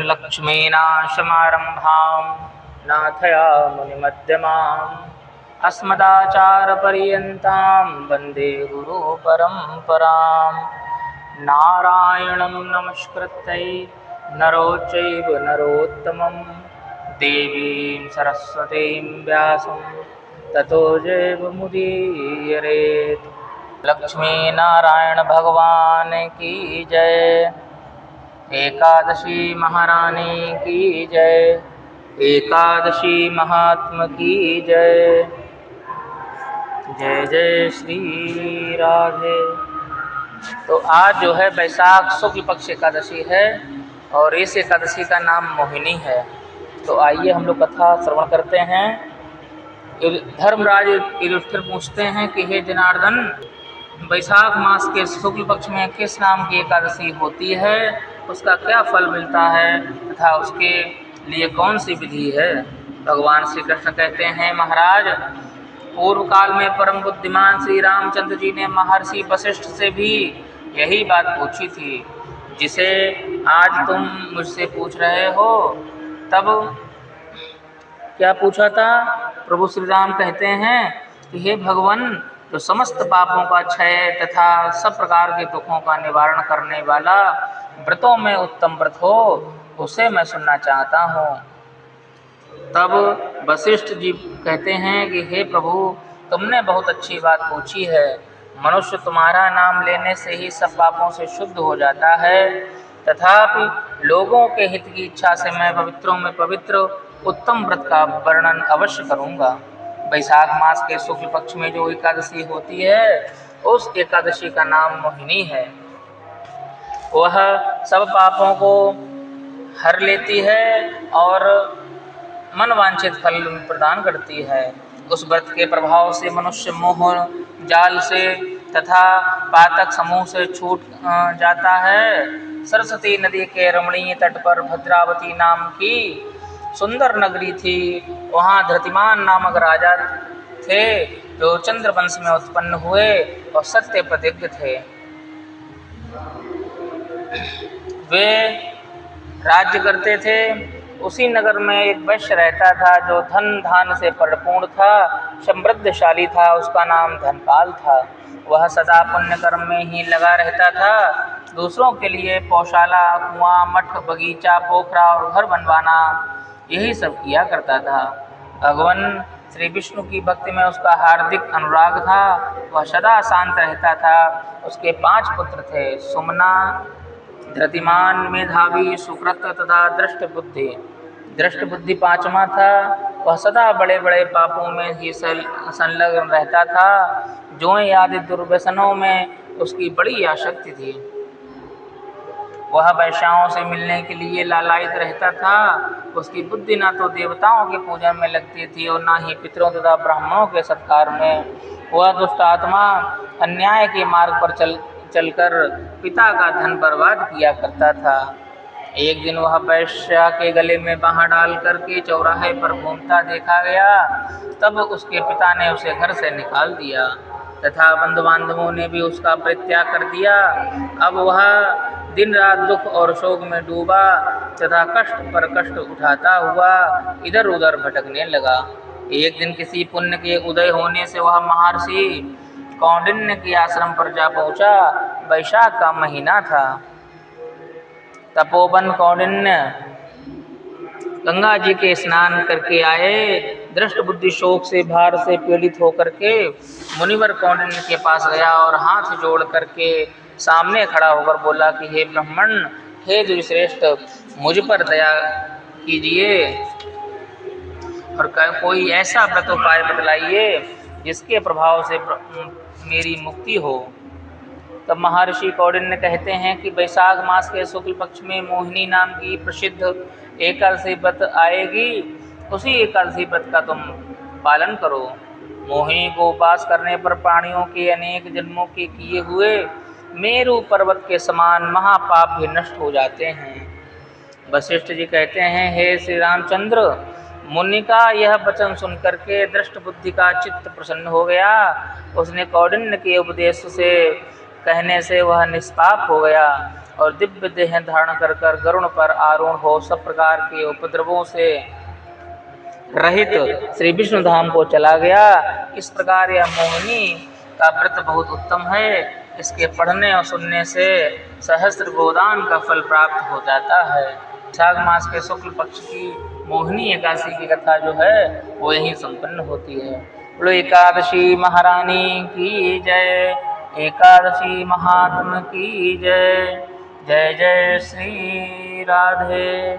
लक्ष्मीनाशमारम्भां नाथयामुनिमध्यमाम् अस्मदाचार्यपर्यन्तां वन्दे गुरुपरम्परां। नारायणं नमस्कृत्य नरो चैव नरोत्तमं देवीं सरस्वतीं व्यासं ततो जयमुदीरयेत्। लक्ष्मी नारायण भगवान की जय। एकादशी महारानी की जय। एकादशी महात्मा की जय। जय जय श्री राधे। तो आज जो है बैसाख शुक्ल पक्ष एकादशी है और इस एकादशी का नाम मोहिनी है। तो आइए हम लोग कथा श्रवण करते हैं। धर्मराज युधिष्ठिर पूछते हैं कि हे जनार्दन, बैसाख मास के शुक्ल पक्ष में किस नाम की एकादशी होती है, उसका क्या फल मिलता है तथा उसके लिए कौन सी विधि है। भगवान श्री कृष्ण कहते हैं, महाराज, पूर्व काल में परम बुद्धिमान श्री रामचंद्र जी ने महर्षि वशिष्ठ से भी यही बात पूछी थी जिसे आज तुम मुझसे पूछ रहे हो। तब क्या पूछा था? प्रभु श्री राम कहते हैं कि हे भगवान, तो समस्त पापों का क्षय तथा सब प्रकार के दुखों का निवारण करने वाला व्रतों में उत्तम व्रत हो, उसे मैं सुनना चाहता हूँ। तब वशिष्ठ जी कहते हैं कि हे प्रभु, तुमने बहुत अच्छी बात पूछी है। मनुष्य तुम्हारा नाम लेने से ही सब पापों से शुद्ध हो जाता है, तथापि लोगों के हित की इच्छा से मैं पवित्रों में पवित्र उत्तम व्रत का वर्णन अवश्य करूँगा। बैसाख मास के शुक्ल पक्ष में जो एकादशी होती है, उस एकादशी का नाम मोहिनी है। वह सब पापों को हर लेती है और मनवांछित फल प्रदान करती है। उस व्रत के प्रभाव से मनुष्य मोह जाल से तथा पातक समूह से छूट जाता है। सरस्वती नदी के रमणीय तट पर भद्रावती नाम की सुंदर नगरी थी। वहाँ धृतिमान नामक राजा थे जो चंद्रवंश में उत्पन्न हुए और सत्य प्रतिज्ञ थे। वे राज्य करते थे। उसी नगर में एक वैश्य रहता था जो धन धान से परिपूर्ण था, समृद्धशाली था। उसका नाम धनपाल था। वह सदा पुण्य कर्म में ही लगा रहता था। दूसरों के लिए पौशाला, कुआं, मठ, बगीचा, पोखरा और घर बनवाना, यही सब किया करता था। भगवान श्री विष्णु की भक्ति में उसका हार्दिक अनुराग था। वह सदा शांत रहता था। उसके 5 पुत्र थे, सुमना, धृतिमान, मेधावी, सुकृत तथा दृष्ट बुद्धि। दृष्ट बुद्धि 5वां था। वह सदा बड़े बड़े पापों में ही संलग्न रहता था। जुए आदि दुर्व्यसनों में उसकी बड़ी आसक्ति थी। वह वैश्याओं से मिलने के लिए लालायित रहता था। उसकी बुद्धि ना तो देवताओं के पूजन में लगती थी और ना ही पितरों तथा ब्राह्मणों के सत्कार में। वह दुष्ट आत्मा अन्याय के मार्ग पर चलकर पिता का धन बर्बाद किया करता था। एक दिन वह वैश्या के गले में बाँह डाल करके चौराहे पर घूमता देखा गया। तब उसके पिता ने उसे घर से निकाल दिया तथा बंधु बांधवों ने भी उसका परित्याग कर दिया। अब वह दिन रात दुख और शोक में डूबा तथा कष्ट पर कष्ट उठाता हुआ इधर उधर भटकने लगा। एक दिन किसी पुण्य के उदय होने से वह महर्षि कौंडिन्य के आश्रम पर जा पहुंचा। बैसाख का महीना था। तपोवन कौंडिन्य गंगा जी के स्नान करके आए। दृष्ट बुद्धि शोक से भार से पीड़ित होकर के मुनिवर कौंडिन्य के पास गया और हाथ जोड़ करके सामने खड़ा होकर बोला कि हे ब्राह्मण, हे द्विश्रेष्ठ, मुझ पर दया कीजिए और कोई ऐसा व्रत उपाय बतलाइए जिसके प्रभाव से मेरी मुक्ति हो। तब महर्षि कौंडिन्य कहते हैं कि बैसाख मास के शुक्ल पक्ष में मोहिनी नाम की प्रसिद्ध एकादशी व्रत आएगी। उसी एकादशी व्रत का तुम पालन करो। मोहिनी को उपास करने पर प्राणियों के अनेक जन्मों के किए हुए मेरु पर्वत के समान महापाप भी नष्ट हो जाते हैं। वशिष्ठ जी कहते हैं, हे श्री रामचंद्र, मुनि का यह वचन सुनकर के दृष्ट बुद्धि का चित्त प्रसन्न हो गया। उसने कौंडिन्य के उपदेश से कहने से वह निष्पाप हो गया और दिव्य देह धारण कर कर गरुड़ पर आरूढ़ हो सब प्रकार के उपद्रवों से रहित श्री विष्णु धाम को चला गया। इस प्रकार यह मोहिनी का व्रत बहुत उत्तम है। इसके पढ़ने और सुनने से सहस्त्र गोदान का फल प्राप्त हो जाता है। वैशाख मास के शुक्ल पक्ष की मोहिनी एकादशी की कथा जो है वो यहीं संपन्न होती है। बोलो एकादशी महारानी की जय, एकादशी महात्म की जय। जय जय श्री राधे।